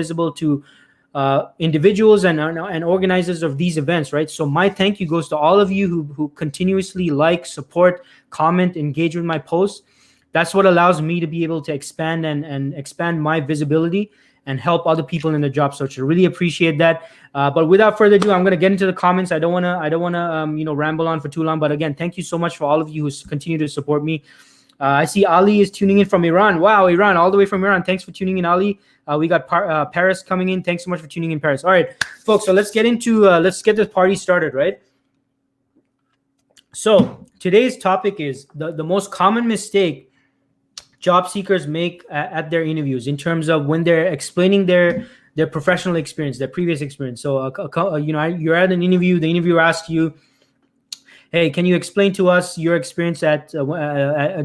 visible to individuals and organizers of these events, right? So my thank you goes to all of you who continuously like, support, comment, engage with my posts. That's what allows me to be able to expand and expand my visibility and help other people in the job search. I really appreciate that. But without further ado, I'm going to get into the comments. I don't want to ramble on for too long. But again, thank you so much for all of you who continue to support me. I see Ali is tuning in from Iran. Wow, Iran, all the way from Iran. Thanks for tuning in, Ali. We got Paris coming in. Thanks so much for tuning in, Paris. All right, folks. So let's get this party started, right? So today's topic is the most common mistake job seekers make at their interviews in terms of when they're explaining their professional experience, their previous experience. So you're at an interview. The interviewer asks you, hey, can you explain to us your experience at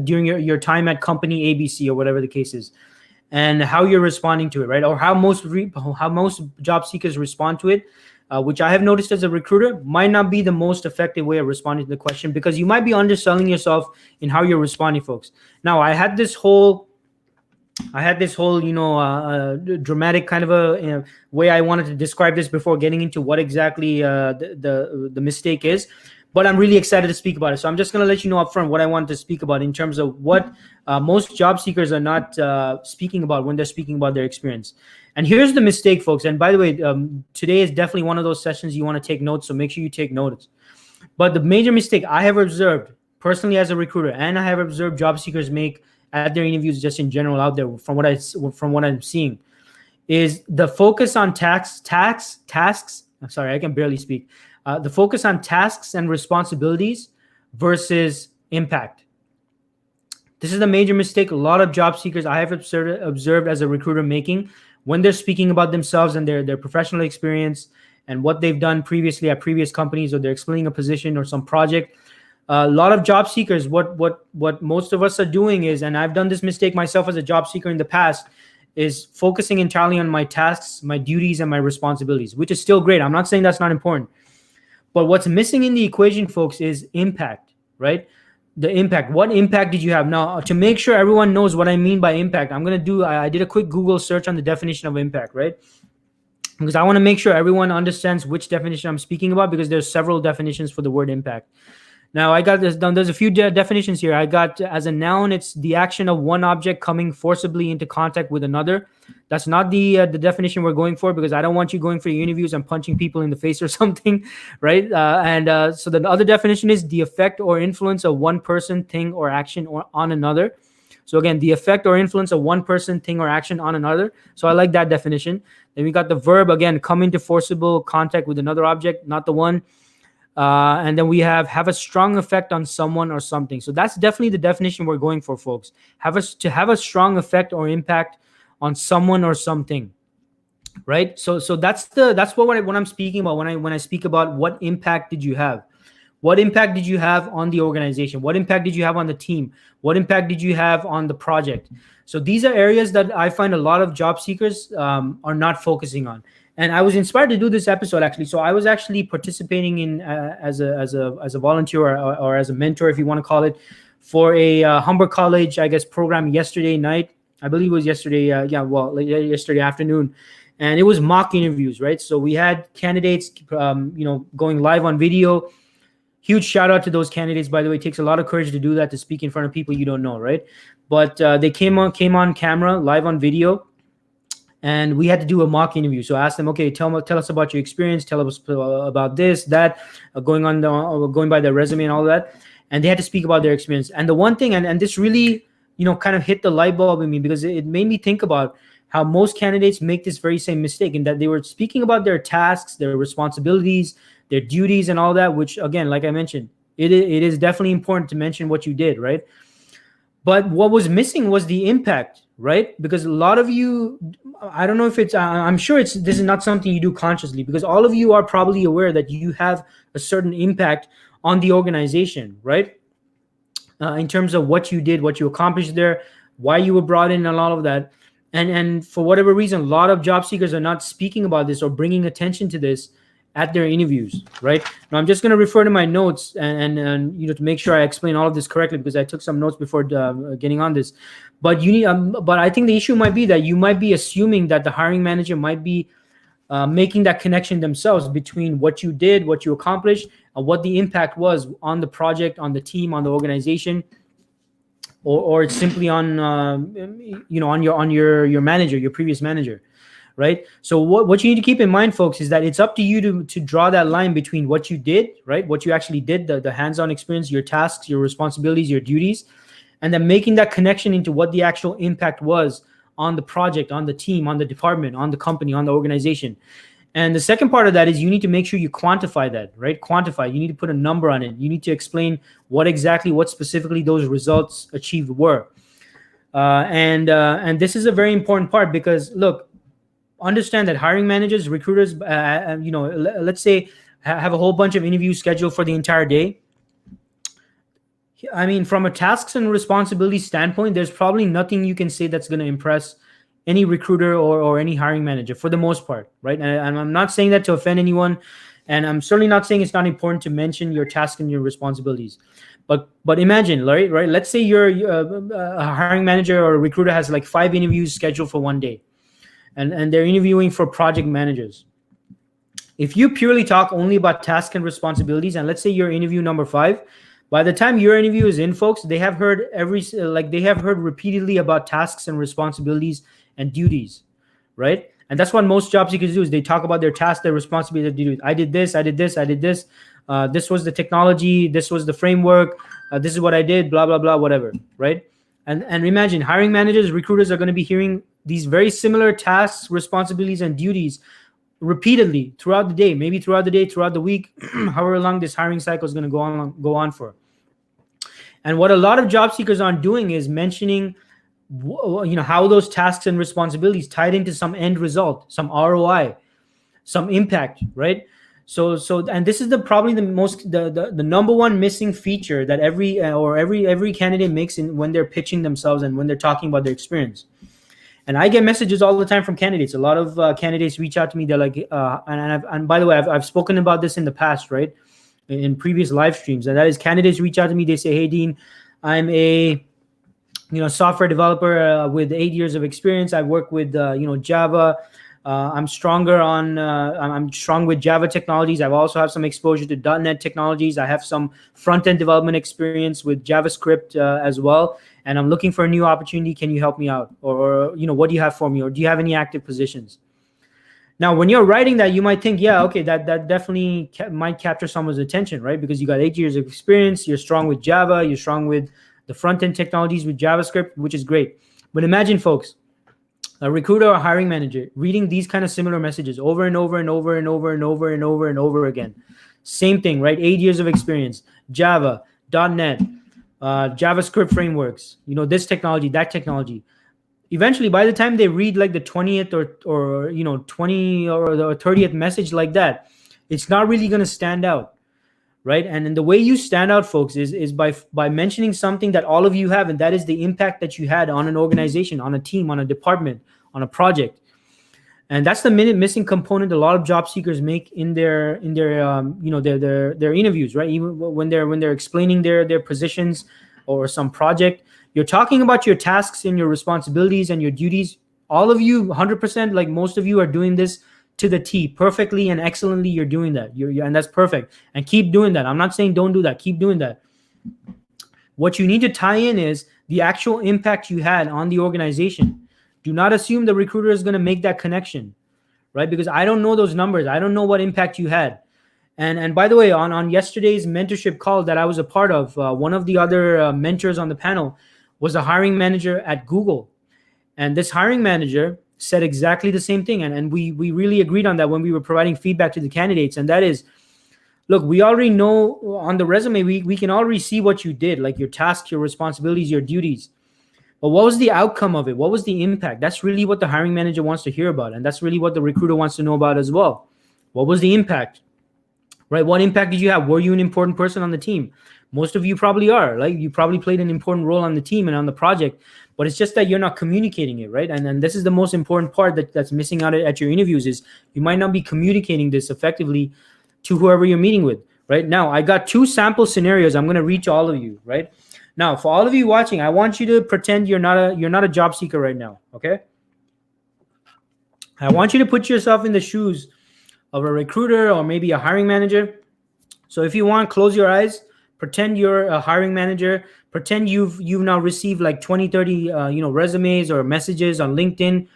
during your time at company ABC or whatever the case is, and how you're responding to it, right? Or how most job seekers respond to it, which I have noticed as a recruiter might not be the most effective way of responding to the question, because you might be underselling yourself in how you're responding, folks. Now, I had this whole dramatic kind of a way I wanted to describe this before getting into what exactly the mistake is. But I'm really excited to speak about it. So I'm just going to let you know up front what I wanted to speak about in terms of what most job seekers are not speaking about when they're speaking about their experience. And here's the mistake, folks. And by the way, today is definitely one of those sessions you want to take notes. So make sure you take notes. But the major mistake I have observed personally as a recruiter, and I have observed job seekers make at their interviews just in general out there from what I'm seeing, is the focus on tasks. I'm sorry, I can barely speak. The focus on tasks and responsibilities versus impact. This is the major mistake a lot of job seekers I have observed as a recruiter making when they're speaking about themselves and their professional experience and what they've done previously at previous companies, or they're explaining a position or some project. A lot of job seekers, what most of us are doing is, and I've done this mistake myself as a job seeker in the past, is focusing entirely on my tasks, my duties, and my responsibilities, which is still great. I'm not saying that's not important. But what's missing in the equation, folks, is impact, right? The impact. What impact did you have? Now, to make sure everyone knows what I mean by impact, I did a quick Google search on the definition of impact, right? Because I want to make sure everyone understands which definition I'm speaking about, because there's several definitions for the word impact. Now, I got this done. There's a few definitions here. I got, as a noun, it's the action of one object coming forcibly into contact with another. That's not the definition we're going for, because I don't want you going for your interviews and punching people in the face or something, right? So the other definition is the effect or influence of one person, thing, or action on another. So again, the effect or influence of one person, thing, or action on another. So I like that definition. Then we got the verb, again, come into forcible contact with another object, not the one. And then we have a strong effect on someone or something. So that's definitely the definition we're going for, folks. To have a strong effect or impact on someone or something, right? So that's what I'm speaking about when I speak about what impact did you have. What impact did you have on the organization? What impact did you have on the team? What impact did you have on the project? So these are areas that I find a lot of job seekers are not focusing on. And I was inspired to do this episode, actually. So I was actually participating in as a volunteer or as a mentor, if you want to call it, for a Humber College, I guess, program yesterday night. I believe it was yesterday. Yesterday afternoon, and it was mock interviews, right? So we had candidates, going live on video. Huge shout out to those candidates, by the way. It takes a lot of courage to do that, to speak in front of people you don't know, right? But they came on camera, live on video. And we had to do a mock interview. So I asked them, okay, tell us about your experience. Tell us about this, that, going by their resume and all that. And they had to speak about their experience. And the one thing, and this really, kind of hit the light bulb in me, because it made me think about how most candidates make this very same mistake, in that they were speaking about their tasks, their responsibilities, their duties, and all that, which, again, like I mentioned, it is definitely important to mention what you did, right? But what was missing was the impact, right? Because a lot of you, I don't know if I'm sure this is not something you do consciously, because all of you are probably aware that you have a certain impact on the organization, right? In terms of what you did, what you accomplished there, why you were brought in, and all of that. And for whatever reason, a lot of job seekers are not speaking about this or bringing attention to this at their interviews, right? Now I'm just going to refer to my notes and to make sure I explain all of this correctly, because I took some notes before getting on this. But but I think the issue might be that you might be assuming that the hiring manager might be making that connection themselves between what you did, what you accomplished, and what the impact was on the project, on the team, on the organization, or it's simply on on your manager, your previous manager, right? So what you need to keep in mind, folks, is that it's up to you to draw that line between what you did, right, what you actually did, the hands-on experience, your tasks, your responsibilities, your duties, and then making that connection into what the actual impact was on the project, on the team, on the department, on the company, on the organization. And the second part of that is you need to make sure you quantify that, right? Quantify. You need to put a number on it. You need to explain what specifically those results achieved were. And this is a very important part, because look, understand that hiring managers, recruiters, let's say have a whole bunch of interviews scheduled for the entire day. I mean, from a tasks and responsibilities standpoint, there's probably nothing you can say that's going to impress any recruiter or any hiring manager for the most part, right? And I'm not saying that to offend anyone, and I'm certainly not saying it's not important to mention your tasks and your responsibilities. But imagine, right? Let's say you're a hiring manager or a recruiter has like 5 interviews scheduled for one day, and they're interviewing for project managers. If you purely talk only about tasks and responsibilities, and let's say you're interview number 5, by the time your interview is in, folks, they have heard repeatedly about tasks and responsibilities and duties, right? And that's what most job seekers do, is they talk about their tasks, their responsibilities, their duties. I did this, I did this, I did this. This was the technology, this was the framework, this is what I did, blah, blah, blah, whatever, right? And imagine hiring managers, recruiters are going to be hearing these very similar tasks, responsibilities, and duties repeatedly throughout the day, maybe throughout the week, however long this hiring cycle is going to go on for. And what a lot of job seekers aren't doing is mentioning how those tasks and responsibilities tied into some end result, some ROI, some impact, right? So and this is probably the number one missing feature that every candidate makes when they're pitching themselves and when they're talking about their experience. And I get messages all the time from candidates. A lot of candidates reach out to me. They're like, and by the way, I've spoken about this in the past, right? In previous live streams. And that is, candidates reach out to me. They say, hey, Dean, I'm a software developer with 8 years of experience. I work with Java. I'm strong with Java technologies. I also have some exposure to .NET technologies. I have some front-end development experience with JavaScript as well. And I'm looking for a new opportunity. Can you help me out? Or what do you have for me? Or do you have any active positions? Now, when you're writing that, you might think, yeah, okay, that definitely might capture someone's attention, right? Because you got 8 years of experience. You're strong with Java. You're strong with the front-end technologies with JavaScript, which is great. But imagine, folks, a recruiter or hiring manager reading these kind of similar messages over and over and over and over and over and over and over again. Same thing, right? 8 years of experience, Java, .NET, JavaScript frameworks, this technology, that technology. Eventually, by the time they read like the 20th or 20 or the 30th message like that, it's not really going to stand out, right? And the way you stand out, folks, is by mentioning something that all of you have, and that is the impact that you had on an organization, on a team, on a department, on a project. And that's the missing component a lot of job seekers make in their interviews, right? Even when they're explaining their positions or some project, you're talking about your tasks and your responsibilities and your duties. All of you, 100%, like most of you, are doing this to the T, perfectly and excellently. You're doing that, and that's perfect. And keep doing that. I'm not saying don't do that. Keep doing that. What you need to tie in is the actual impact you had on the organization. Do not assume the recruiter is going to make that connection, right? Because I don't know those numbers. I don't know what impact you had. And by the way, on yesterday's mentorship call that I was a part of, one of the other mentors on the panel was a hiring manager at Google. And this hiring manager said exactly the same thing. And we really agreed on that when we were providing feedback to the candidates. And that is, look, we already know on the resume, we can already see what you did, like your tasks, your responsibilities, your duties. But what was the outcome of it? What was the impact? That's really what the hiring manager wants to hear about. And that's really what the recruiter wants to know about as well. What was the impact, right? What impact did you have? Were you an important person on the team? Most of you probably are. Like, you probably played an important role on the team and on the project, but it's just that you're not communicating it, right? And then this is the most important part that's missing out at your interviews, is you might not be communicating this effectively to whoever you're meeting with. Right now, I got 2 sample scenarios. I'm going to read to all of you. Right now, for all of you watching, I want you to pretend you're not a job seeker right now. Okay, I want you to put yourself in the shoes of a recruiter or maybe a hiring manager. So if you want, close your eyes, pretend you're a hiring manager, pretend you've now received like 20, 30 resumes or messages on LinkedIn,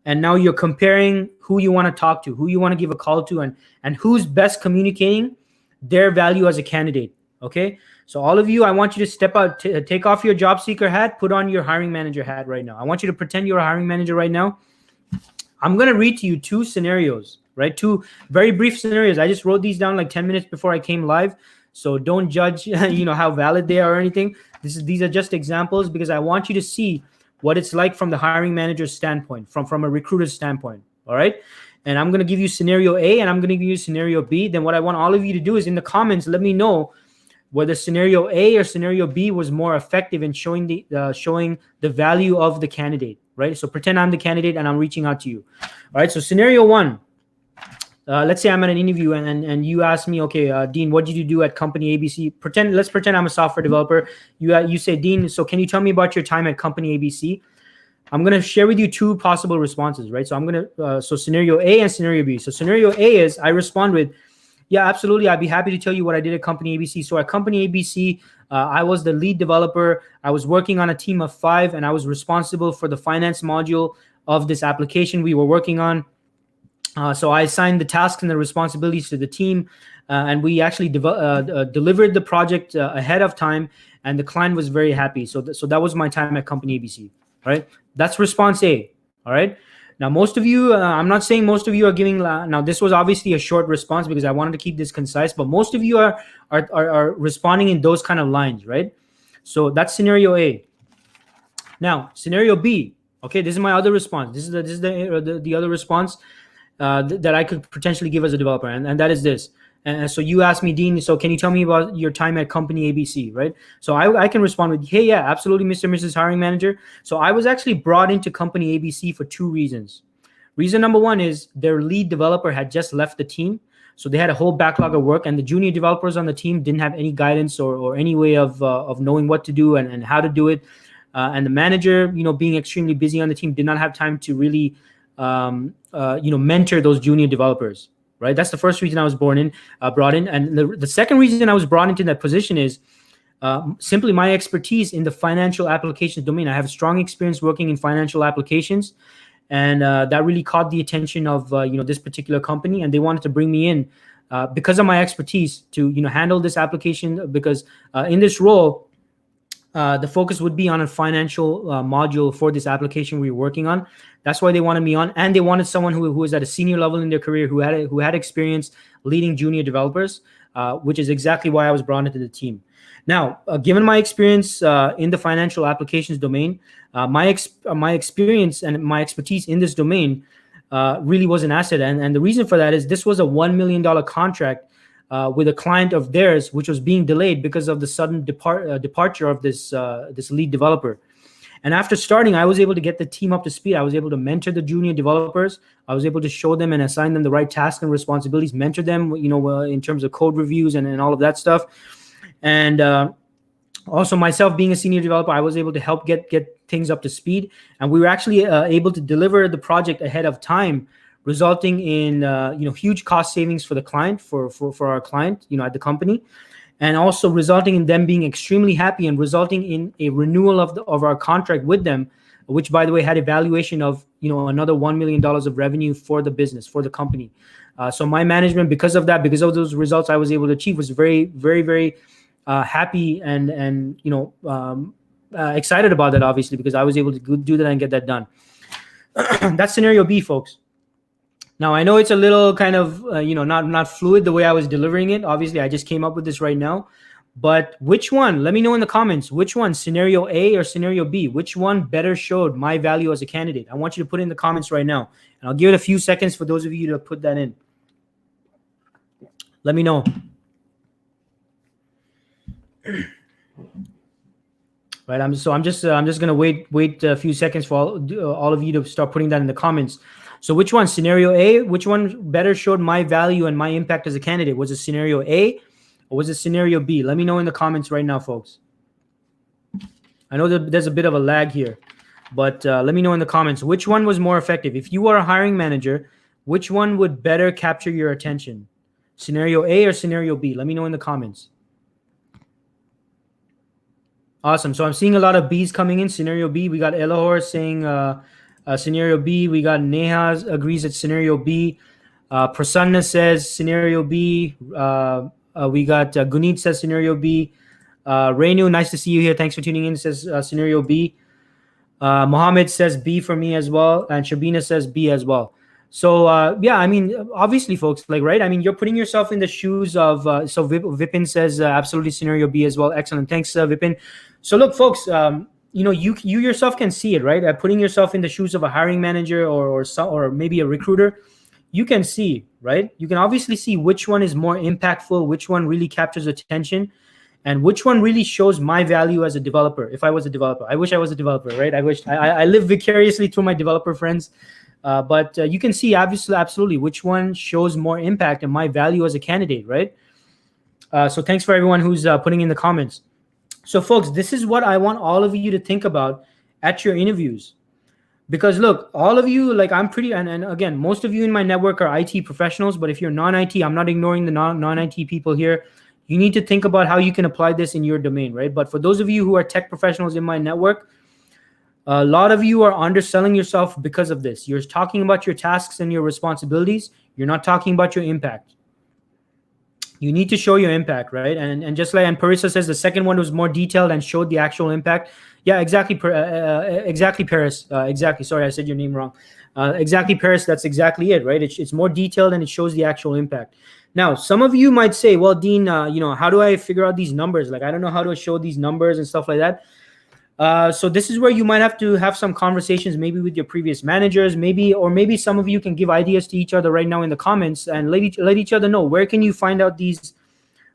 and now you're comparing who you want to talk to, who you want to give a call to, and who's best communicating their value as a candidate. Okay, so all of you, I want you to step out, take off your job seeker hat, put on your hiring manager hat right now. I want you to pretend you're a hiring manager right now. I'm going to read to you 2 scenarios, right? 2 very brief scenarios. I just wrote these down like 10 minutes before I came live. So don't judge, how valid they are or anything. These are just examples because I want you to see what it's like from the hiring manager's standpoint, from a recruiter's standpoint. All right. And I'm going to give you scenario A and I'm going to give you scenario B. Then what I want all of you to do is in the comments, let me know whether scenario A or scenario B was more effective in showing the value of the candidate. Right? So pretend I'm the candidate and I'm reaching out to you. All right. So scenario 1, let's say I'm at an interview and you ask me, okay, Dean, what did you do at company ABC? Let's pretend I'm a software developer. You say, Dean, so can you tell me about your time at company ABC? I'm going to share with you 2 possible responses, right? So I'm going to, so scenario A and scenario B. So scenario A is I respond with, yeah, absolutely. I'd be happy to tell you what I did at company ABC. So at company ABC, I was the lead developer. I was working on a team of 5, and I was responsible for the finance module of this application we were working on. So I assigned the tasks and the responsibilities to the team, and we actually delivered the project ahead of time, and the client was very happy. So that was my time at company ABC. Right? That's response A. All right. Now, most of you, I'm not saying most of you are giving. Now, this was obviously a short response because I wanted to keep this concise, but most of you are responding in those kind of lines, right? So that's scenario A. Now, scenario B. Okay, this is my other response. This is the other response that I could potentially give as a developer, and that is this. And so you asked me, Dean, so can you tell me about your time at company ABC, right? So I can respond with, hey, yeah, absolutely, Mr. and Mrs. Hiring Manager. So I was actually brought into company ABC for 2 reasons. Reason number 1 is their lead developer had just left the team. So they had a whole backlog of work, and the junior developers on the team didn't have any guidance or any way of knowing what to do and how to do it. And the manager, being extremely busy on the team, did not have time to really, mentor those junior developers. Right, that's the first reason I was brought in, and the second reason I was brought into that position is simply my expertise in the financial applications domain. I have strong experience working in financial applications, and that really caught the attention of this particular company, and they wanted to bring me in because of my expertise to handle this application. Because in this role, the focus would be on a financial module for this application we were working on. That's why they wanted me on, and they wanted someone who was at a senior level in their career, who had experience leading junior developers, which is exactly why I was brought into the team. Now, given my experience in the financial applications domain, my experience and my expertise in this domain really was an asset, and the reason for that is this was a $1 million contract with a client of theirs, which was being delayed because of the sudden departure of this lead developer. And after starting, I was able to get the team up to speed. I was able to mentor the junior developers. I was able to show them and assign them the right tasks and responsibilities, mentor them, in terms of code reviews and all of that stuff. And also myself being a senior developer, I was able to help get things up to speed. And we were actually able to deliver the project ahead of time, resulting in huge cost savings for the client, for our client, at the company, and also resulting in them being extremely happy and resulting in a renewal of our contract with them, which, by the way, had a valuation of another $1 million of revenue for the business, for the company. So my management, because of those results I was able to achieve, was very, very, very happy and excited about that, obviously, because I was able to do that and get that done. That's scenario B, folks. Now, I know it's a little kind of, not fluid the way I was delivering it. Obviously, I just came up with this right now. But which one? Let me know in the comments. Which one, scenario A or scenario B? Which one better showed my value as a candidate? I want you to put it in the comments right now. And I'll give it a few seconds for those of you to put that in. Let me know. Right, I'm just gonna wait a few seconds for all of you to start putting that in the comments. So which one? Scenario A, which one better showed my value and my impact as a candidate? Was it scenario A or was it scenario B? Let me know in the comments right now, folks. I know that there's a bit of a lag here, but let me know in the comments which one was more effective. If you are a hiring manager, which one would better capture your attention? Scenario A or scenario B? Let me know in the comments. Awesome. So I'm seeing a lot of B's coming in. Scenario B, we got Elahor saying scenario B. We got Neha agrees at scenario B. Prasanna says scenario B. We got Gunit says scenario B. Renu, nice to see you here. Thanks for tuning in. Says scenario B. Mohammed says B for me as well. And Shabina says B as well. So, yeah, I mean, obviously, folks, like, right? I mean, you're putting yourself in the shoes of, so Vipin says absolutely scenario B as well. Excellent. Thanks, Vipin. So, look, folks, you yourself can see it, right? Putting yourself in the shoes of a hiring manager or maybe a recruiter, you can see, right? You can obviously see which one is more impactful, which one really captures attention, and which one really shows my value as a developer. If I was a developer, I wish I was a developer, right? I wish I live vicariously through my developer friends. But you can see obviously, absolutely, which one shows more impact and my value as a candidate, right? So thanks for everyone who's putting in the comments. So folks, this is what I want all of you to think about at your interviews. Because look, all of you, like I'm pretty, and again, most of you in my network are IT professionals, but if you're non-IT, I'm not ignoring the non-IT people here. You need to think about how you can apply this in your domain, right? But for those of you who are tech professionals in my network, a lot of you are underselling yourself because of this. You're talking about your tasks and your responsibilities. You're not talking about your impact. You need to show your impact, right? And just like, and Parisa says the second one was more detailed and showed the actual impact. Yeah, exactly. Exactly, Paris. Exactly. Sorry, I said your name wrong. Exactly, Paris. That's exactly it, right? It's more detailed and it shows the actual impact. Now, some of you might say, well, Dean, how do I figure out these numbers? Like, I don't know how to show these numbers and stuff like that. So this is where you might have to have some conversations, maybe with your previous managers, maybe some of you can give ideas to each other right now in the comments and let each other know where can you find out these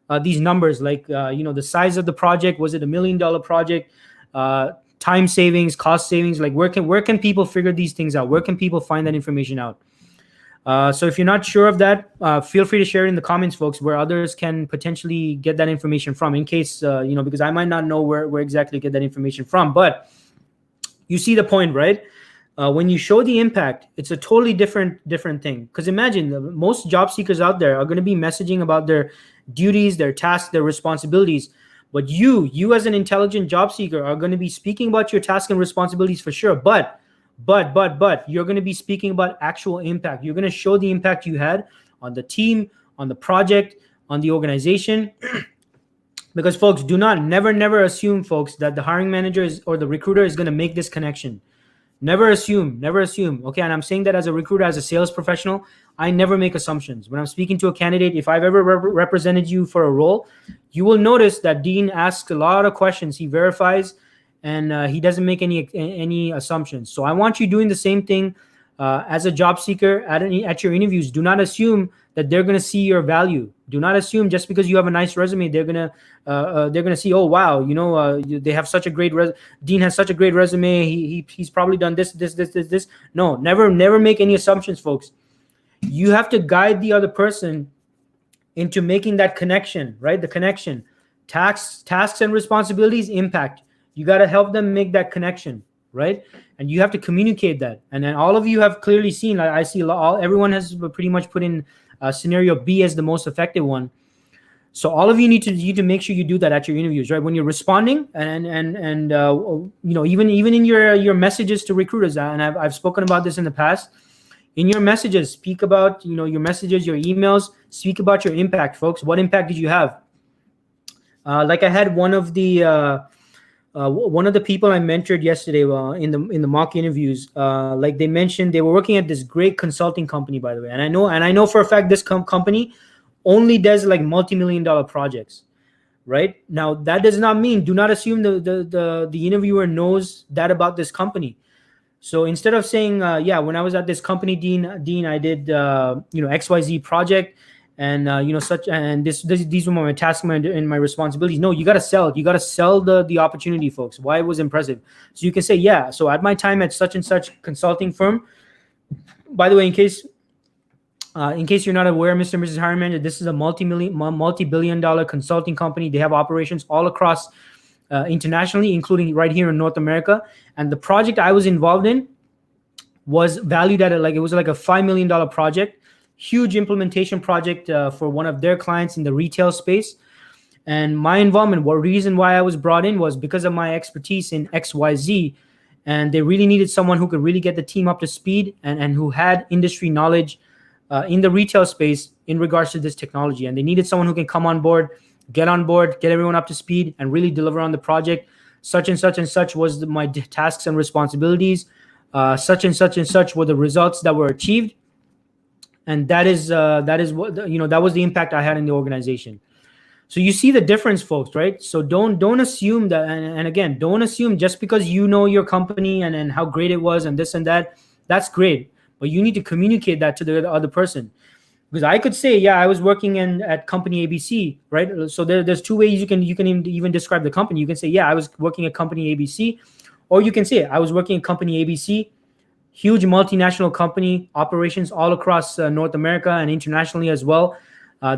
numbers, like the size of the project. Was it $1 million project? Time savings, cost savings. Like where can people figure these things out? Where can people find that information out? So if you're not sure of that, feel free to share it in the comments, folks, where others can potentially get that information from, in case, because I might not know where exactly to get that information from. But you see the point, right? When you show the impact, it's a totally different thing. Because imagine most job seekers out there are going to be messaging about their duties, their tasks, their responsibilities. But you as an intelligent job seeker are going to be speaking about your tasks and responsibilities for sure. But you're going to be speaking about actual impact. You're going to show the impact you had on the team, on the project, on the organization. Because folks, never assume, folks, that the hiring manager or the recruiter is going to make this connection. Never assume. Okay. And I'm saying that as a recruiter, as a sales professional, I never make assumptions. When I'm speaking to a candidate, if I've ever represented you for a role, you will notice that Dean asks a lot of questions. He verifies, and he doesn't make any assumptions. So I want you doing the same thing as a job seeker at your interviews. Do not assume that they're going to see your value. Do not assume just because you have a nice resume, they're going to see, oh wow, they have such a great Dean has such a great resume. He's probably done this. No, never make any assumptions, folks. You have to guide the other person into making that connection, right? The connection, tasks and responsibilities, impact. You got to help them make that connection, right? And you have to communicate that. And then all of you have clearly seen, I see everyone has pretty much put in scenario B as the most effective one. So all of you need to make sure you do that at your interviews, right? When you're responding and even in your messages to recruiters, and I've spoken about this in the past. In your messages, speak about your messages, your emails. Speak about your impact, folks. What impact did you have? Like I had one of the people I mentored yesterday in the mock interviews. Like they mentioned, they were working at this great consulting company, by the way. And I know for a fact this company only does like multi-million-dollar projects, right? Now that does not mean, do not assume the interviewer knows that about this company. So instead of saying, when I was at this company, Dean, I did XYZ project, and these were my tasks and my responsibilities. No, you got to sell it. You got to sell the opportunity, folks. Why it was impressive. So you can say, so at my time at such and such consulting firm, By the way, in case you're not aware, Mr. and Mrs. Hiring Manager, this is a multi-billion-dollar consulting company. They have operations all across internationally, including right here in North America. And the project I was involved in was valued at it was like a $5 million project, huge implementation project for one of their clients in the retail space. And my involvement, reason why I was brought in was because of my expertise in XYZ. And they really needed someone who could really get the team up to speed and who had industry knowledge in the retail space in regards to this technology. And they needed someone who can come on board, get everyone up to speed, and really deliver on the project. Such and such and such was my tasks and responsibilities. Such and such were the results that were achieved. And that is what that was the impact I had in the organization. So you see the difference, folks, right? So don't assume that, and again, don't assume just because you know your company and how great it was and this and that, that's great. But you need to communicate that to the other person. Because I could say, yeah, I was working at company ABC, right? So there's two ways you can even describe the company. You can say, yeah, I was working at company ABC, or you can say, I was working at company ABC, huge multinational company, operations all across North America and internationally as well.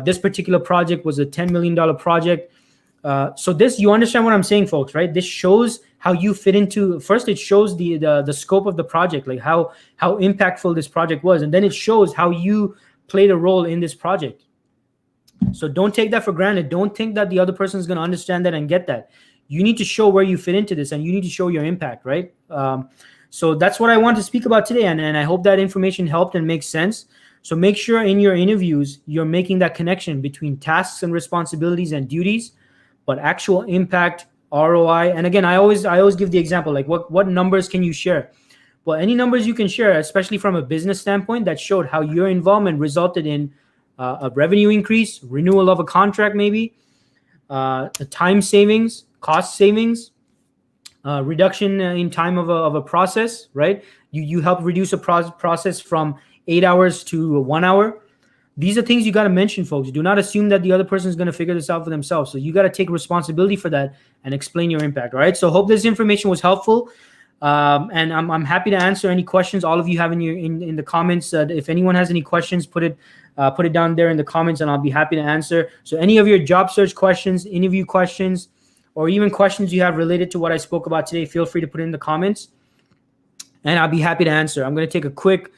This particular project was a $10 million project. So you understand what I'm saying, folks, right? This shows how you fit into. First, it shows the scope of the project, like how impactful this project was, and then it shows how you played a role in this project. So don't take that for granted. Don't think that the other person is going to understand that and get that. You need to show where you fit into this, and you need to show your impact, right? So that's what I want to speak about today, and I hope that information helped and makes sense. So make sure in your interviews you're making that connection between tasks and responsibilities and duties, but actual impact, ROI. And again, I always give the example, like what numbers can you share? Well, any numbers you can share, especially from a business standpoint, that showed how your involvement resulted in a revenue increase, renewal of a contract, maybe a time savings, cost savings, reduction in time of a process, right? You help reduce a process from 8 hours to 1 hour. These are things you got to mention, folks. Do not assume that the other person is going to figure this out for themselves. So you got to take responsibility for that and explain your impact. All right. So hope this information was helpful. And I'm happy to answer any questions all of you have in the comments. If anyone has any questions, put it down there in the comments, and I'll be happy to answer. So any of your job search questions, interview questions, or even questions you have related to what I spoke about today, feel free to put it in the comments, and I'll be happy to answer. I'm going to take a quick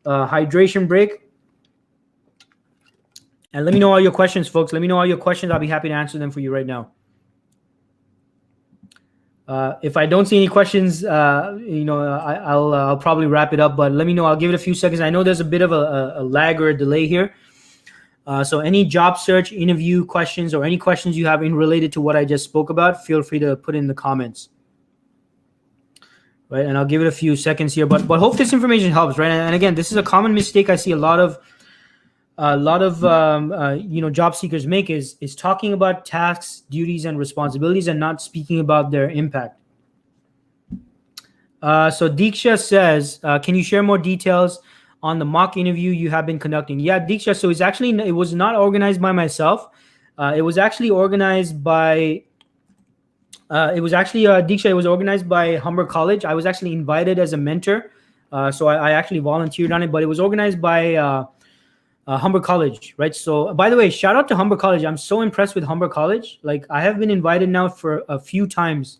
hydration break. And let me know all your questions, folks. Let me know all your questions. I'll be happy to answer them for you right now. If I don't see any questions, I'll probably wrap it up. But let me know. I'll give it a few seconds. I know there's a bit of a lag or a delay here. So any job search, interview questions, or any questions you have related to what I just spoke about, feel free to put in the comments. Right, and I'll give it a few seconds here, but hope this information helps, right? And again, this is a common mistake I see a lot of job seekers make is talking about tasks, duties, and responsibilities, and not speaking about their impact. So Diksha says, can you share more details on the mock interview you have been conducting? Yeah, Diksha. So it was not organized by myself. It was actually organized by. Diksha, it was organized by Humber College. I was actually invited as a mentor. So I actually volunteered on it, but it was organized by Humber College, right? So by the way, shout out to Humber College. I'm so impressed with Humber College. Like I have been invited now for a few times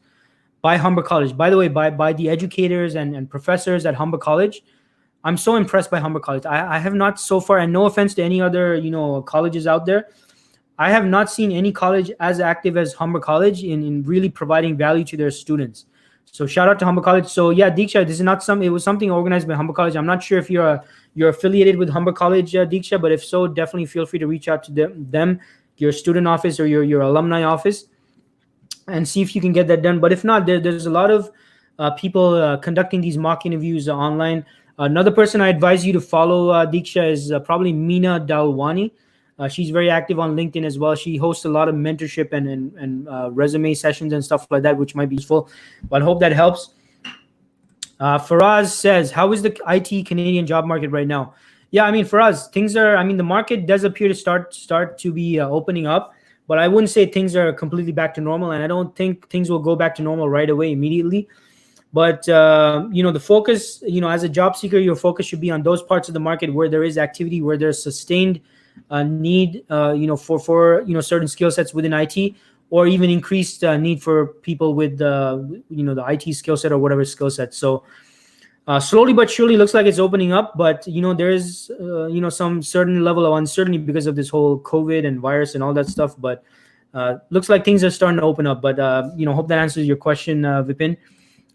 by Humber College. By the way, by the educators and professors at Humber College. I'm so impressed by Humber College. I have not so far, and no offense to any other, colleges out there, I have not seen any college as active as Humber College in really providing value to their students. So shout out to Humber College. So yeah, Diksha, it was something organized by Humber College. I'm not sure if you're affiliated with Humber College, Diksha, but if so, definitely feel free to reach out to them, your student office or your alumni office, and see if you can get that done. But if not, there's a lot of people conducting these mock interviews online. Another person I advise you to follow, Diksha, is probably Meena Dalwani. She's very active on LinkedIn as well. She hosts a lot of mentorship and resume sessions and stuff like that, which might be useful. But I hope that helps. Faraz says, how is the IT Canadian job market right now? Yeah, I mean, for us, the market does appear to start to be opening up, but I wouldn't say things are completely back to normal, and I don't think things will go back to normal right away, immediately. But the focus, as a job seeker, your focus should be on those parts of the market where there is activity, where there's sustained need, for certain skill sets within IT, or even increased need for people with the IT skill set or whatever skill set. So slowly but surely looks like it's opening up, but there is some certain level of uncertainty because of this whole COVID and virus and all that stuff. But looks like things are starting to open up. But hope that answers your question, Vipin.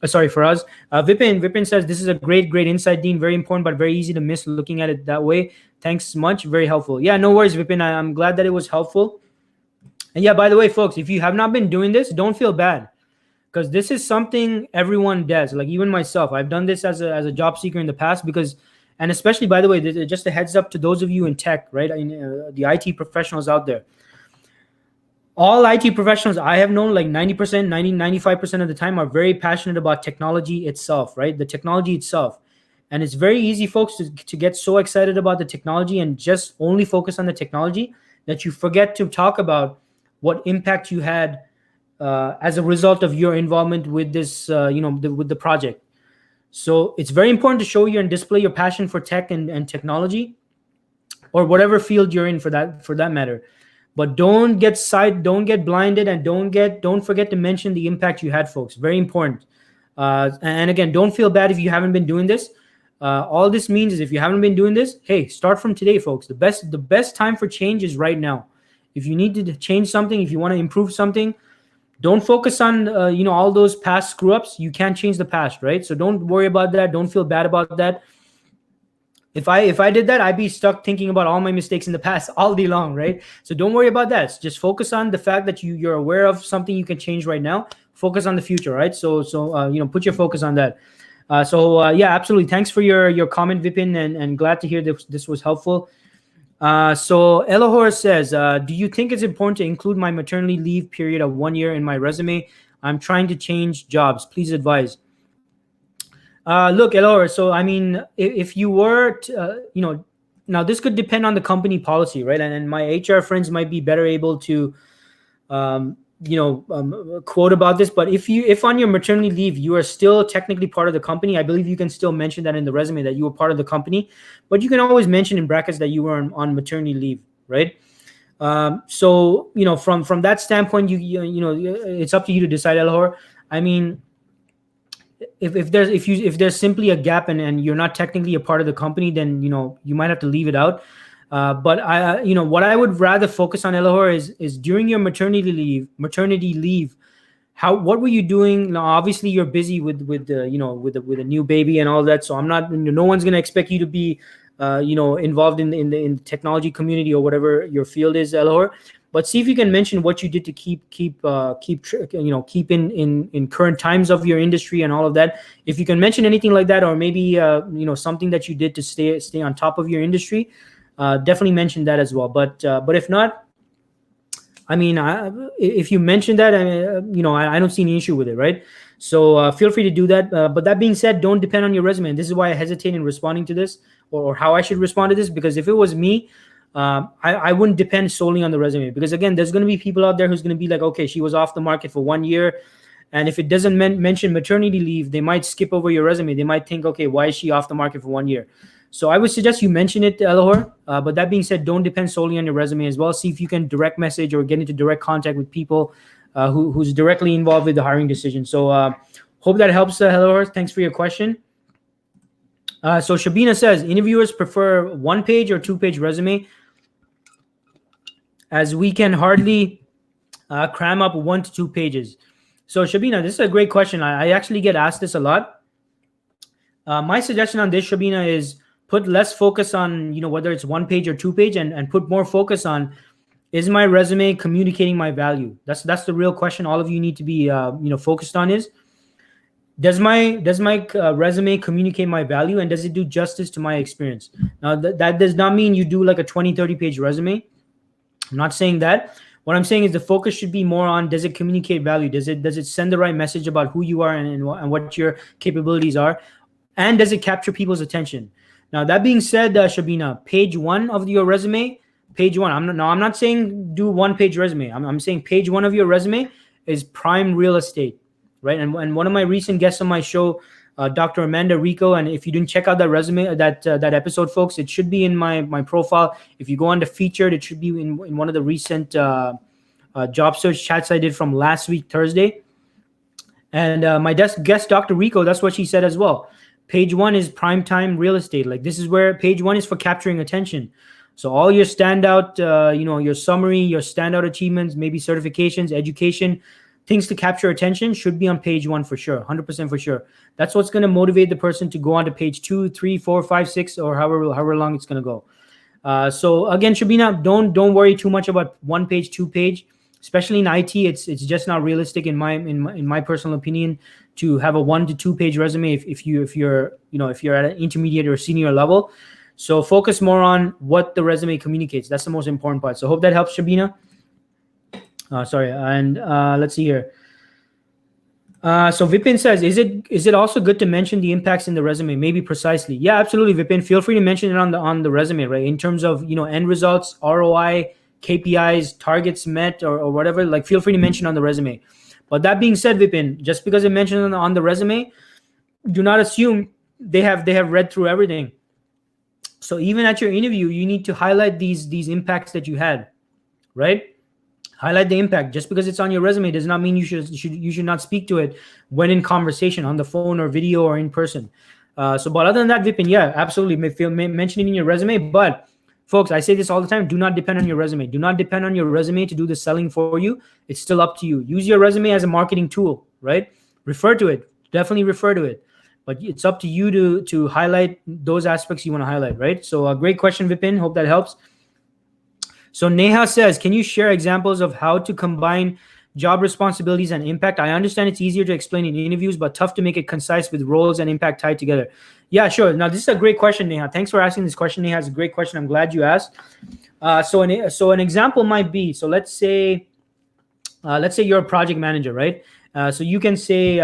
Sorry, for us. Vipin says this is a great insight, Dean. Very important, but very easy to miss looking at it that way. Thanks much. Very helpful. Yeah, no worries, Vipin. I'm glad that it was helpful. And yeah, by the way, folks, if you have not been doing this, don't feel bad, because this is something everyone does. Like even myself, I've done this as a job seeker in the past, because, and especially, by the way, just a heads up to those of you in tech, right? The IT professionals out there. All IT professionals I have known, like 90%, 95% of the time, are very passionate about technology itself, right? The technology itself. And it's very easy, folks, to get so excited about the technology and just only focus on the technology that you forget to talk about what impact you had as a result of your involvement with this, with the project. So it's very important to show and display your passion for tech and technology, or whatever field you're in for that matter. But don't get blinded, and don't forget to mention the impact you had, folks. Very important. And again, don't feel bad if you haven't been doing this. All this means is, if you haven't been doing this, hey, start from today, folks. The best time for change is right now. If you need to change something, if you want to improve something, don't focus on all those past screw ups. You can't change the past, right? So don't worry about that. Don't feel bad about that. If I did that, I'd be stuck thinking about all my mistakes in the past all day long, right? So don't worry about that. Just focus on the fact that you're aware of something you can change right now. Focus on the future, right? So put your focus on that. Yeah, absolutely. Thanks for your comment, Vipin, and glad to hear this was helpful. So Elohor says, do you think it's important to include my maternity leave period of 1 year in my resume? I'm trying to change jobs. Please advise. Look, Elohor, so I mean, if you were to, now this could depend on the company policy, right? And my HR friends might be better able to quote about this. But if on your maternity leave you are still technically part of the company, I believe you can still mention that in the resume that you were part of the company. But you can always mention in brackets that you were on maternity leave, right? So from that standpoint, it's up to you to decide, Elohor. I mean, if there's simply a gap and you're not technically a part of the company, then you might have to leave it out. But what I would rather focus on, Elohor, is during your maternity leave, what were you doing? Now, obviously, you're busy with a new baby and all that. So no one's gonna expect you to be involved in the technology community or whatever your field is, Elohor. But see if you can mention what you did to keep in current times of your industry and all of that. If you can mention anything like that, or maybe something that you did to stay on top of your industry, definitely mention that as well. But if not, I mean, if you mention that, I don't see any issue with it, right? So feel free to do that. But that being said, don't depend on your resume. And this is why I hesitate in responding to this, or how I should respond to this. Because if it was me, I wouldn't depend solely on the resume, because again, there's going to be people out there who's going to be like, okay, she was off the market for 1 year, and if it doesn't mention maternity leave, they might skip over your resume. They might think, okay, why is she off the market for 1 year? So I would suggest you mention it, Elohor. But that being said, don't depend solely on your resume as well. See if you can direct message or get into direct contact with people who's directly involved with the hiring decision. So hope that helps, Elohor. Thanks for your question. So Shabina says, interviewers prefer 1-page or 2-page resume, as we can hardly cram up 1 to 2 pages. So Shabina, this is a great question. I actually get asked this a lot. My suggestion on this, Shabina, is put less focus on, whether it's 1 page or 2 page, and put more focus on, is my resume communicating my value? That's the real question all of you need to be focused on. Is does my resume communicate my value, and does it do justice to my experience? Now that does not mean you do like a 20-30 page resume. I'm not saying that. What I'm saying is the focus should be more on, does it communicate value? Does it send the right message about who you are and what your capabilities are? And does it capture people's attention? Now, that being said, Shabina, page 1 of your resume, page 1. I'm not saying do 1-page resume. I'm saying page 1 of your resume is prime real estate. right? And one of my recent guests on my show, Dr. Amanda Rico, and if you didn't check out that resume, that episode, folks, it should be in my profile. If you go on to featured, it should be in one of the recent job search chats I did from last week, Thursday. And my guest, Dr. Rico, that's what she said as well. Page one is primetime real estate. Like, this is where page one is for capturing attention. So all your standout, your summary, your standout achievements, maybe certifications, education, things to capture attention should be on page one for sure, 100% for sure. That's what's going to motivate the person to go on to page 2, 3, 4, 5, 6, or however long it's going to go. So again, Shabina, don't worry too much about 1 page, 2 page. Especially in IT, it's just not realistic in my personal opinion to have a 1 to 2 page resume if you're at an intermediate or senior level. So focus more on what the resume communicates. That's the most important part. So hope that helps, Shabina. Sorry, and let's see here. So Vipin says, is it also good to mention the impacts in the resume? Maybe precisely. Yeah, absolutely, Vipin. Feel free to mention it on the resume, right? In terms of end results, ROI, KPIs, targets met, or whatever. Like, feel free to mention on the resume. But that being said, Vipin, just because it mentioned on the resume, do not assume they have read through everything. So even at your interview, you need to highlight these impacts that you had, right? Highlight the impact. Just because it's on your resume does not mean you should not speak to it when in conversation, on the phone or video or in person. But other than that, Vipin, yeah, absolutely, mention it in your resume. But folks, I say this all the time: do not depend on your resume. Do not depend on your resume to do the selling for you. It's still up to you. Use your resume as a marketing tool, right? Refer to it. Definitely refer to it. But it's up to you to highlight those aspects you want to highlight, right? So a great question, Vipin. Hope that helps. So Neha says, can you share examples of how to combine job responsibilities and impact? I understand it's easier to explain in interviews, but tough to make it concise with roles and impact tied together. Yeah, sure. Now, this is a great question, Neha. Thanks for asking this question, Neha. It's a great question. I'm glad you asked. So an example might be, so let's say you're a project manager, right? So you can say,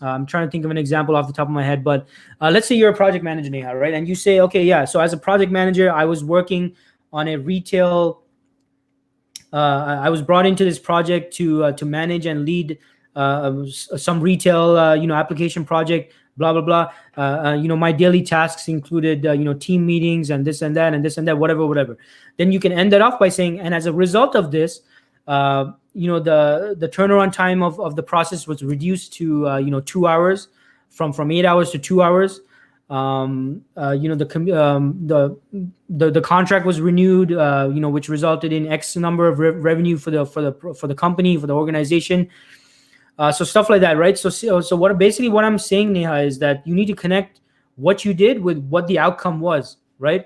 I'm trying to think of an example off the top of my head, but let's say you're a project manager, Neha, right? And you say, okay, yeah, so as a project manager, I was working on a retail, I was brought into this project to manage and lead some retail, application project, blah, blah, blah. My daily tasks included, team meetings and this and that and this and that, whatever. Then you can end that off by saying, and as a result of this, the turnaround time of the process was reduced to 2 hours, from 8 hours to 2 hours. The contract was renewed, which resulted in X number of revenue for the company, for the organization. So stuff like that, right? So what I'm saying, Neha, is that you need to connect what you did with what the outcome was, right?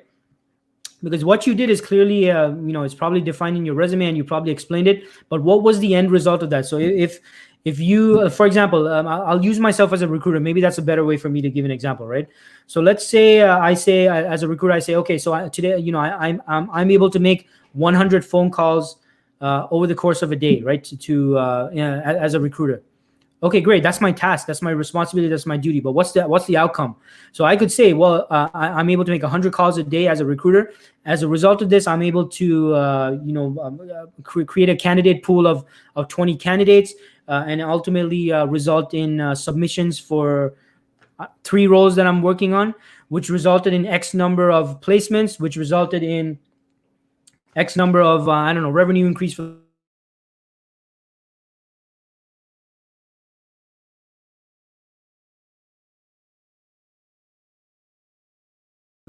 Because what you did is clearly, it's probably defined in your resume and you probably explained it, but what was the end result of that? So if you, for example, I'll use myself as a recruiter. Maybe that's a better way for me to give an example, right? So let's say I say, as a recruiter, I say, okay, so today, I'm able to make 100 phone calls over the course of a day, right? As a recruiter. Okay, great. That's my task. That's my responsibility. That's my duty. But what's the outcome? So I could say, well, I'm able to make 100 calls a day as a recruiter. As a result of this, I'm able to, create a candidate pool of 20 candidates, and ultimately result in submissions for 3 roles that I'm working on, which resulted in X number of placements, which resulted in X number of, revenue increase for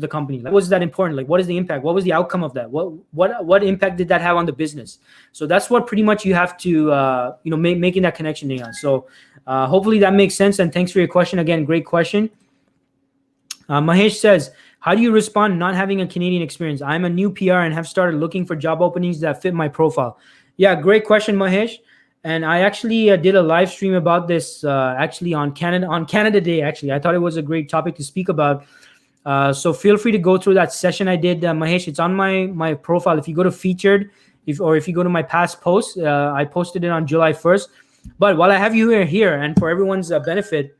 the company. Like, was that important? Like, what is the impact? What was the outcome of that? What impact did that have on the business? So that's what pretty much you have to making that connection, Neha. So hopefully that makes sense, and thanks for your question again. Great question. Mahesh says, how do you respond not having a Canadian experience? I'm a new PR and have started looking for job openings that fit my profile. Yeah, great question, Mahesh. And I actually did a live stream about this actually on Canada Day. Actually, I thought it was a great topic to speak about. So feel free to go through that session I did, Mahesh. It's on my profile. If you go to featured, if you go to my past posts, I posted it on July 1st. But while I have you here, and for everyone's benefit,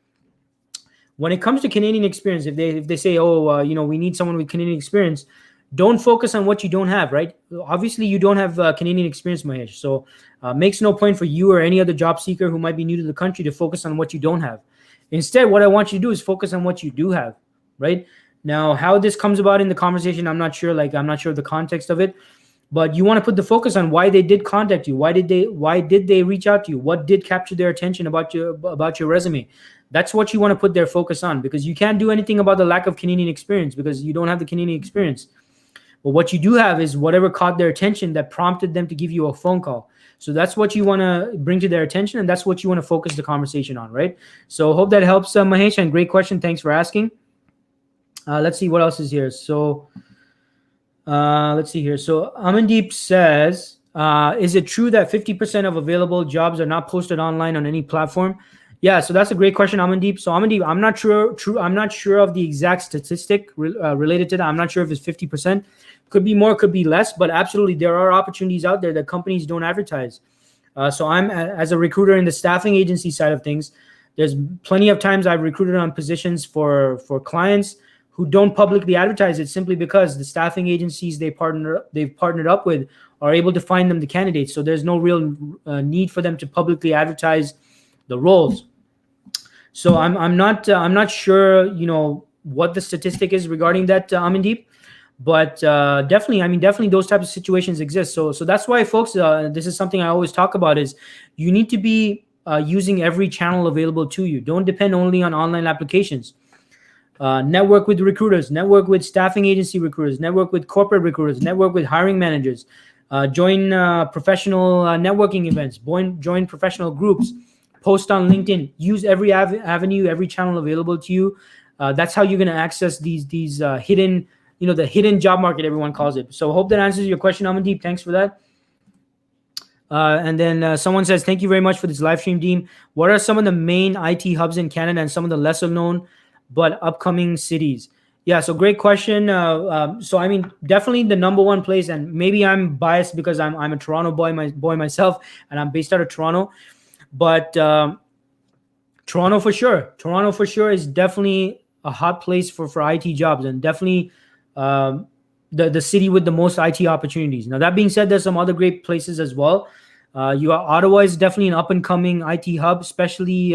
when it comes to Canadian experience, if they say, we need someone with Canadian experience, Don't focus on what you don't have, right? Obviously, you don't have Canadian experience, Mahesh. So makes no point for you or any other job seeker who might be new to the country to focus on what you don't have. Instead, what I want you to do is focus on what you do have, right? Now, how this comes about in the conversation, I'm not sure. Like, I'm not sure of the context of it, but you want to put the focus on why they did contact you. Why did they reach out to you? What did capture their attention about your resume? That's what you want to put their focus on, because you can't do anything about the lack of Canadian experience because you don't have the Canadian experience. But what you do have is whatever caught their attention that prompted them to give you a phone call. So that's what you want to bring to their attention, and that's what you want to focus the conversation on, right? So hope that helps, Mahesh, and great question. Thanks for asking. Let's see what else is here. So let's see here. So Amandeep says, is it true that 50% of available jobs are not posted online on any platform? Yeah, so that's a great question, Amandeep. So Amandeep, I'm not sure. I'm not sure of the exact statistic related to that. I'm not sure if it's 50%. Could be more, could be less, but absolutely there are opportunities out there that companies don't advertise. So I'm, as a recruiter in the staffing agency side of things, there's plenty of times I've recruited on positions for clients who don't publicly advertise it simply because the staffing agencies they've partnered up with are able to find them the candidates. So there's no real need for them to publicly advertise the roles. So I'm not sure what the statistic is regarding that, Amandeep, but definitely those types of situations exist. So that's why, folks, this is something I always talk about, is you need to be using every channel available to you. Don't depend only on online applications. Network with recruiters, network with staffing agency recruiters, network with corporate recruiters, network with hiring managers, join professional networking events, join professional groups, post on LinkedIn, use every avenue, every channel available to you. That's how you're going to access these hidden, the hidden job market, everyone calls it. So hope that answers your question, Amandeep. Thanks for that. And then someone says, thank you very much for this live stream, Dean. What are some of the main IT hubs in Canada and some of the lesser known but upcoming cities? Yeah, so great question. So I mean, definitely the number one place, and maybe I'm biased because I'm a Toronto boy myself, and I'm based out of Toronto. But Toronto for sure is definitely a hot place for IT jobs, and definitely the city with the most IT opportunities. Now, that being said, there's some other great places as well. Ottawa is definitely an up and coming IT hub, especially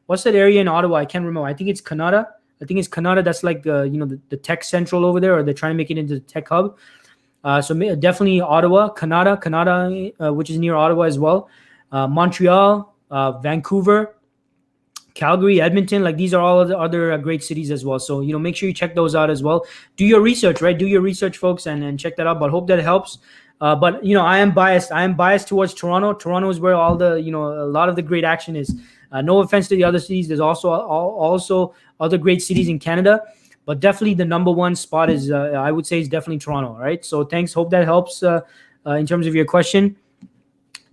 what's that area in Ottawa? I can't remember. I think it's Canada. That's like the tech central over there, or they're trying to make it into the tech hub. So definitely Ottawa, Canada, which is near Ottawa as well. Montreal, Vancouver, Calgary, Edmonton, like these are all the other great cities as well. So, make sure you check those out as well. Do your research, right? Do your research, folks, and check that out. But hope that helps. But I am biased towards Toronto. Toronto is where all the, a lot of the great action is. No offense to the other cities. There's also other great cities in Canada, but definitely the number one spot is, I would say, is definitely Toronto. Right. So thanks. Hope that helps in terms of your question.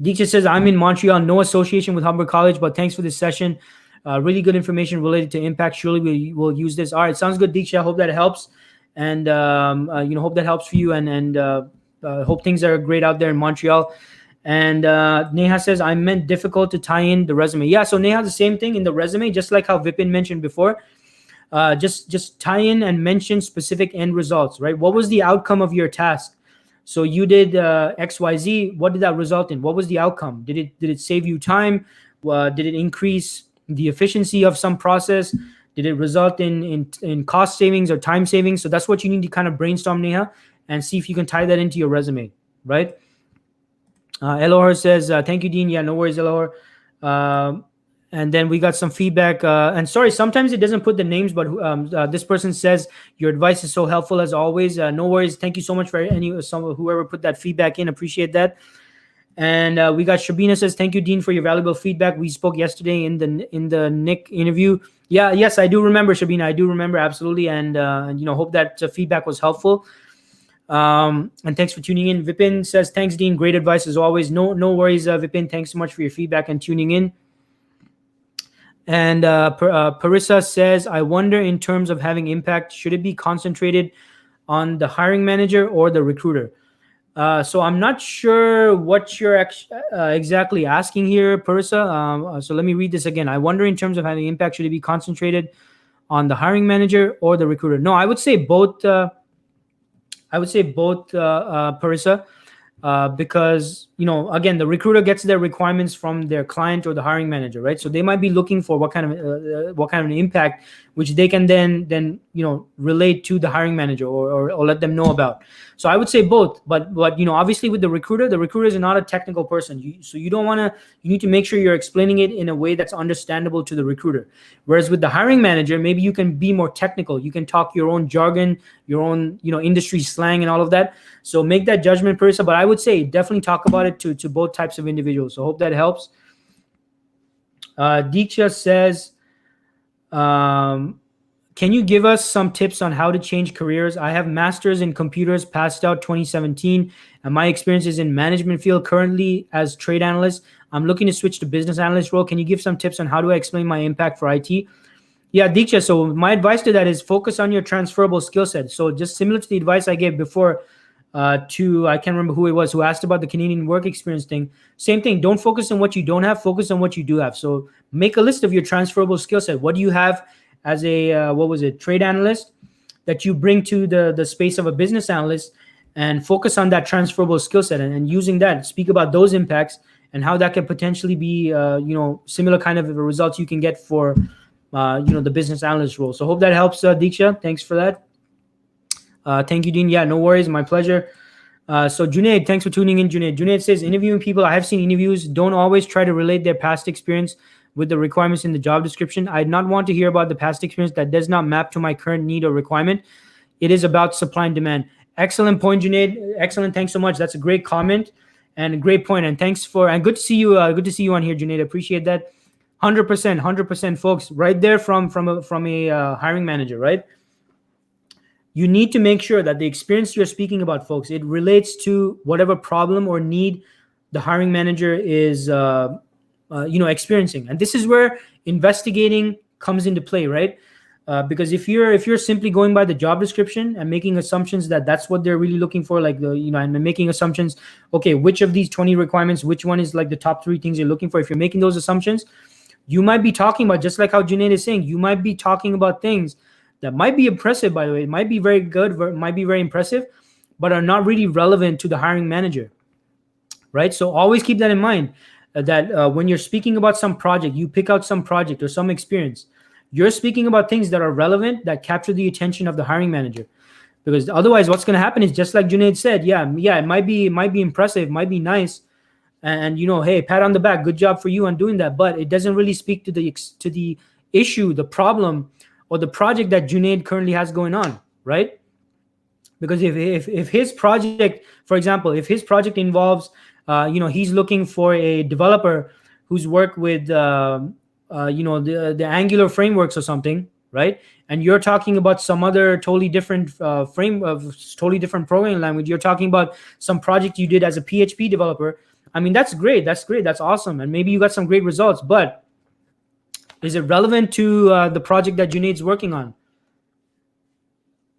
Diksha says, I'm in Montreal, no association with Humber College, but thanks for this session. Really good information related to impact. Surely we will use this. All right. Sounds good, Diksha. Hope that helps. And, hope that helps for you, and hope things are great out there in Montreal. And Neha says, I meant difficult to tie in the resume. Yeah, so Neha, the same thing in the resume, just like how Vipin mentioned before. Just tie in and mention specific end results, right? What was the outcome of your task? So you did XYZ. What did that result in? What was the outcome? Did it save you time? Did it increase the efficiency of some process? Did it result in cost savings or time savings? So that's what you need to kind of brainstorm, Neha, and see if you can tie that into your resume, right? Elohor says, thank you, Dean. Yeah, no worries, Elohor. And then we got some feedback. And sorry, sometimes it doesn't put the names, but this person says, your advice is so helpful as always. No worries. Thank you so much for whoever put that feedback in. Appreciate that. And we got Shabina says, thank you, Dean, for your valuable feedback. We spoke yesterday in the Nick interview. Yeah, yes, I do remember, Shabina. I do remember, absolutely. And hope that feedback was helpful. And thanks for tuning in. Vipin says, thanks, Dean. Great advice as always. No worries, Vipin. Thanks so much for your feedback and tuning in. And Parissa says, I wonder, in terms of having impact, should it be concentrated on the hiring manager or the recruiter? So I'm not sure what you're exactly asking here, Parissa. So let me read this again. I wonder, in terms of having impact, should it be concentrated on the hiring manager or the recruiter? No, I would say both. I would say both, Parissa, because again, the recruiter gets their requirements from their client or the hiring manager, right? So they might be looking for what kind of an impact, which they can then relate to the hiring manager, or let them know about. So I would say both, but obviously with the recruiter is not a technical person, so you don't want to. You need to make sure you're explaining it in a way that's understandable to the recruiter. Whereas with the hiring manager, maybe you can be more technical. You can talk your own jargon, your own industry slang and all of that. So make that judgment, Parissa. But I would say definitely talk about it to both types of individuals. So hope that helps. Diksha says, can you give us some tips on how to change careers? I have master's in computers, passed out 2017, and my experience is in management field currently as trade analyst. I'm looking to switch to business analyst role. Can you give some tips on how do I explain my impact for IT? Yeah, Diksha. So my advice to that is focus on your transferable skill set. So just similar to the advice I gave before, to I can't remember who it was who asked about the Canadian work experience thing. Same thing. Don't focus on what you don't have. Focus on what you do have. So make a list of your transferable skill set. What do you have as a trade analyst that you bring to the space of a business analyst, and focus on that transferable skill set, and using that, speak about those impacts and how that can potentially be similar kind of results you can get for the business analyst role. So hope that helps, Diksha. Thanks for that. Thank you, Dean. Yeah, no worries. My pleasure. So Junaid, thanks for tuning in, Junaid. Junaid says, interviewing people, I have seen interviews don't always try to relate their past experience with the requirements in the job description. I'd not want to hear about the past experience that does not map to my current need or requirement. It is about supply and demand. Excellent point, Junaid. Excellent. Thanks so much. That's a great comment and a great point. And and good to see you. Good to see you on here, Junaid. Appreciate that. 100%, folks. Right there from a hiring manager, right? You need to make sure that the experience you're speaking about, folks, it relates to whatever problem or need the hiring manager is experiencing. And this is where investigating comes into play, right? Because if you're simply going by the job description and making assumptions that that's what they're really looking for, like and making assumptions, okay, which of these 20 requirements, which one is like the top 3 things you're looking for? If you're making those assumptions, you might be talking about, just like how Junaid is saying, you might be talking about things that might be impressive, by the way. It might be very good, might be very impressive, but are not really relevant to the hiring manager, right? So always keep that in mind, that when you're speaking about some project, you pick out some project or some experience, you're speaking about things that are relevant, that capture the attention of the hiring manager. Because otherwise, what's going to happen is, just like Junaid said, yeah, it might be impressive, might be nice, and hey, pat on the back, good job for you on doing that, but it doesn't really speak to the issue, the problem, or the project that Junaid currently has going on, right? Because if his project, for example, if his project involves, he's looking for a developer who's worked with, the Angular frameworks or something, right? And you're talking about some other totally different totally different programming language. You're talking about some project you did as a PHP developer. I mean, that's great. That's awesome. And maybe you got some great results, but is it relevant to the project that Junaid's working on?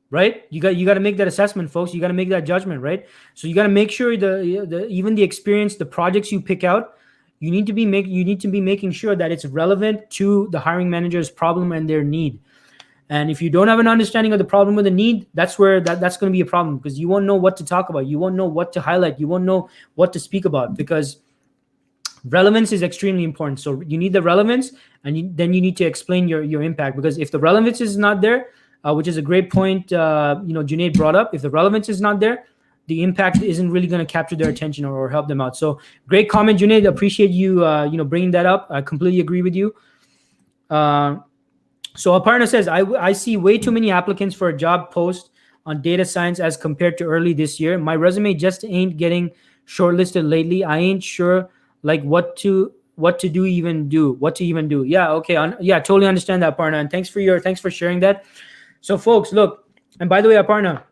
Right? You got to make that assessment, folks. You got to make that judgment, right? So you got to make sure even the experience, the projects you pick out, you need to be making sure that it's relevant to the hiring manager's problem and their need. And if you don't have an understanding of the problem or the need, that's where that's going to be a problem, because you won't know what to talk about. You won't know what to highlight. You won't know what to speak about, because relevance is extremely important. So you need the relevance, and then you need to explain your impact. Because if the relevance is not there, which is a great point, Junaid brought up, if the relevance is not there, the impact isn't really going to capture their attention or help them out. So great comment, Junaid. Appreciate you, bringing that up. I completely agree with you. So Aparna says, I see way too many applicants for a job post on data science as compared to early this year. My resume just ain't getting shortlisted lately. I ain't sure like what to even do. Yeah, okay. Totally understand that, Aparna, and thanks for sharing that. So folks, look, and by the way, Aparna,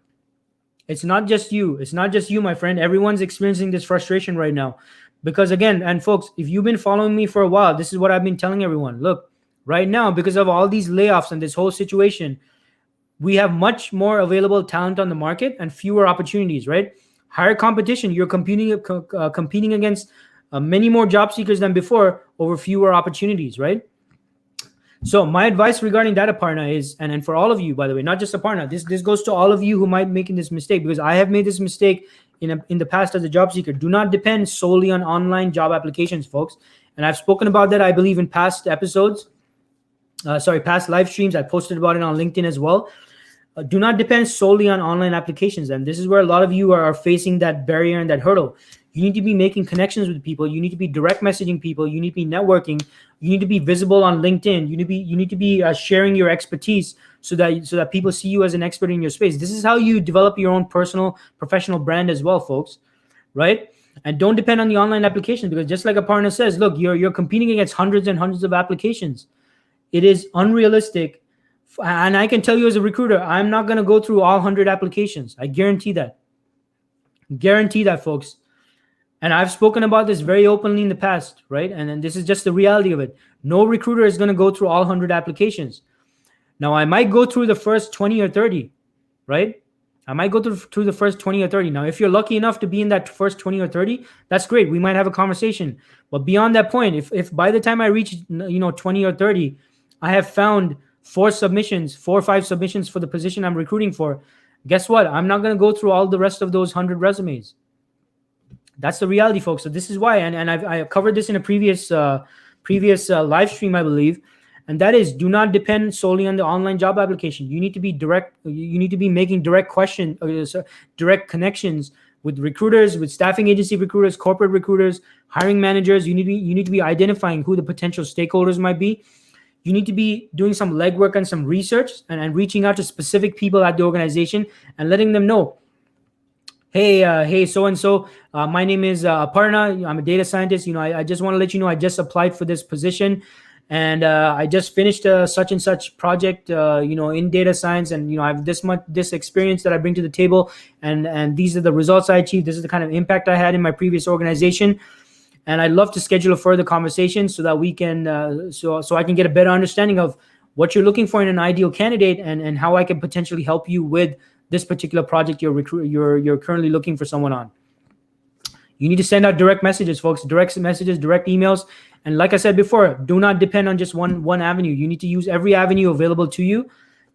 it's not just you, my friend. Everyone's experiencing this frustration right now, because again, and folks, if you've been following me for a while, this is what I've been telling everyone. Look, right now, because of all these layoffs and this whole situation, we have much more available talent on the market and fewer opportunities, right? Higher competition. You're competing against many more job seekers than before over fewer opportunities, right? So my advice regarding that, Aparna, is, and for all of you, by the way, not just Aparna, this goes to all of you who might be making this mistake, because I have made this mistake in the past as a job seeker. Do not depend solely on online job applications, folks. And I've spoken about that, I believe, in past episodes. Past live streams. I posted about it on LinkedIn as well. Do not depend solely on online applications. And this is where a lot of you are facing that barrier and that hurdle. You need to be making connections with people. You need to be direct messaging people. You need to be networking. You need to be visible on LinkedIn. You need to be sharing your expertise so that people see you as an expert in your space. This is how you develop your own personal, professional brand as well, folks. Right? And don't depend on the online applications, because just like Aparna says, look, you're competing against hundreds and hundreds of applications. It is unrealistic. And I can tell you as a recruiter, I'm not going to go through all 100 applications. I guarantee that. Guarantee that, folks. And I've spoken about this very openly in the past, right? And then this is just the reality of it. No recruiter is going to go through all 100 applications. Now, I might go through the first 20 or 30, right? I might go through the first 20 or 30. Now, if you're lucky enough to be in that first 20 or 30, that's great. We might have a conversation. But beyond that point, if by the time I reach 20 or 30, I have found 4 or 5 submissions for the position I'm recruiting for, guess what? I'm not going to go through all the rest of those 100 resumes. That's the reality, folks. So this is why, and I covered this in a previous live stream, I believe, and that is, do not depend solely on the online job application. You need to be direct. You need to be making direct connections with recruiters, with staffing agency recruiters, corporate recruiters, hiring managers. You need to be identifying who the potential stakeholders might be. You need to be doing some legwork and some research and reaching out to specific people at the organization and letting them know, hey, so-and-so, my name is Aparna. I'm a data scientist. I just want to let you know I just applied for this position, and I just finished such and such project, in data science, and I have this experience that I bring to the table, and these are the results I achieved. This is the kind of impact I had in my previous organization, and I'd love to schedule a further conversation so that we can, so I can get a better understanding of what you're looking for in an ideal candidate, and how I can potentially help you with this particular project you're currently looking for someone on. You need to send out direct messages, folks, direct messages, direct emails. And like I said before, do not depend on just one avenue. You need to use every avenue available to you.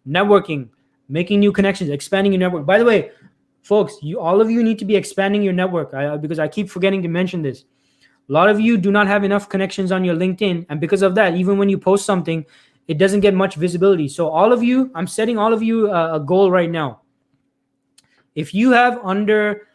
Networking, making new connections, expanding your network. By the way, folks, all of you need to be expanding your network, because I keep forgetting to mention this. A lot of you do not have enough connections on your LinkedIn. And because of that, even when you post something, it doesn't get much visibility. So all of you, I'm setting all of you a goal right now. If you have under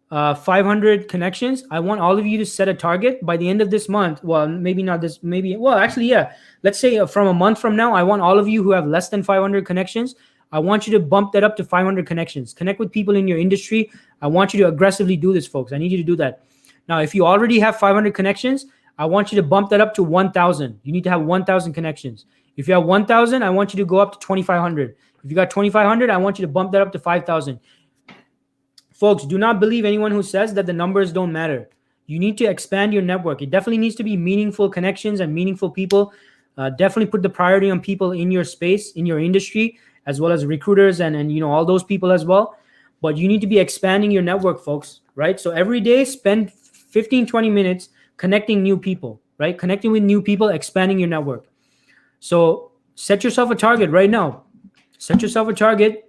500 connections, I want all of you to set a target by the end of this month. Well, maybe not this, actually, yeah. Let's say from a month from now, I want all of you who have less than 500 connections, I want you to bump that up to 500 connections. Connect with people in your industry. I want you to aggressively do this, folks. I need you to do that. Now, if you already have 500 connections, I want you to bump that up to 1,000. You need to have 1,000 connections. If you have 1,000, I want you to go up to 2,500. If you got 2,500, I want you to bump that up to 5,000. Folks, do not believe anyone who says that the numbers don't matter. You need to expand your network. It definitely needs to be meaningful connections and meaningful people. Definitely put the priority on people in your space, in your industry, as well as recruiters and all those people as well. But you need to be expanding your network, folks, right? So every day, spend 15, 20 minutes connecting new people, right? Connecting with new people, expanding your network. So set yourself a target right now. Set yourself a target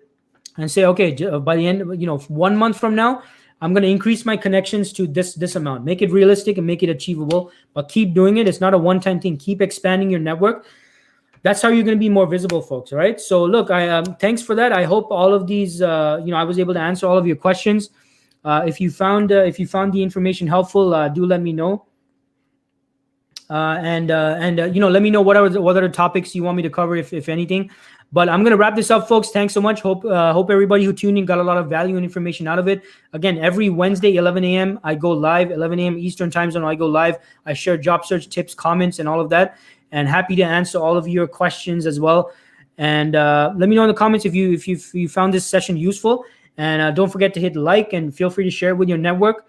and say, okay, by the end of 1 month from now, I'm going to increase my connections to this amount. Make it realistic and make it achievable, but keep doing it. It's not a one-time thing. Keep expanding your network. That's how you're going to be more visible, folks. All right. So look, thanks for that. I hope all of these, I was able to answer all of your questions. If you found the information helpful, do let me know. Let me know what other topics you want me to cover, if anything. But I'm going to wrap this up, folks. Thanks so much. Hope everybody who tuned in got a lot of value and information out of it. Again, every Wednesday, 11 a.m., I go live, 11 a.m. Eastern time zone. I go live. I share job search tips, comments, and all of that. And happy to answer all of your questions as well. And let me know in the comments if you found this session useful. And don't forget to hit like and feel free to share it with your network.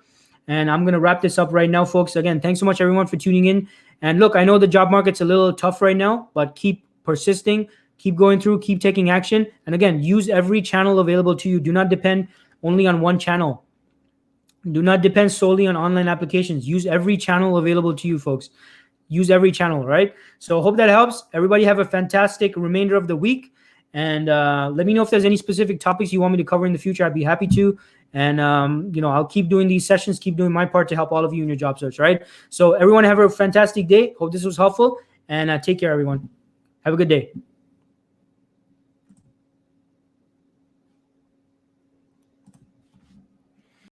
And I'm going to wrap this up right now, folks. Again, thanks so much, everyone, for tuning in. And look, I know the job market's a little tough right now, but keep persisting. Keep going through, keep taking action. And again, use every channel available to you. Do not depend only on one channel. Do not depend solely on online applications. Use every channel available to you, folks. use every channel, right? So hope that helps. Everybody have a fantastic remainder of the week. And let me know if there's any specific topics you want me to cover in the future. I'd be happy to. And, I'll keep doing these sessions, keep doing my part to help all of you in your job search, right? So everyone have a fantastic day. Hope this was helpful. And take care, everyone. Have a good day.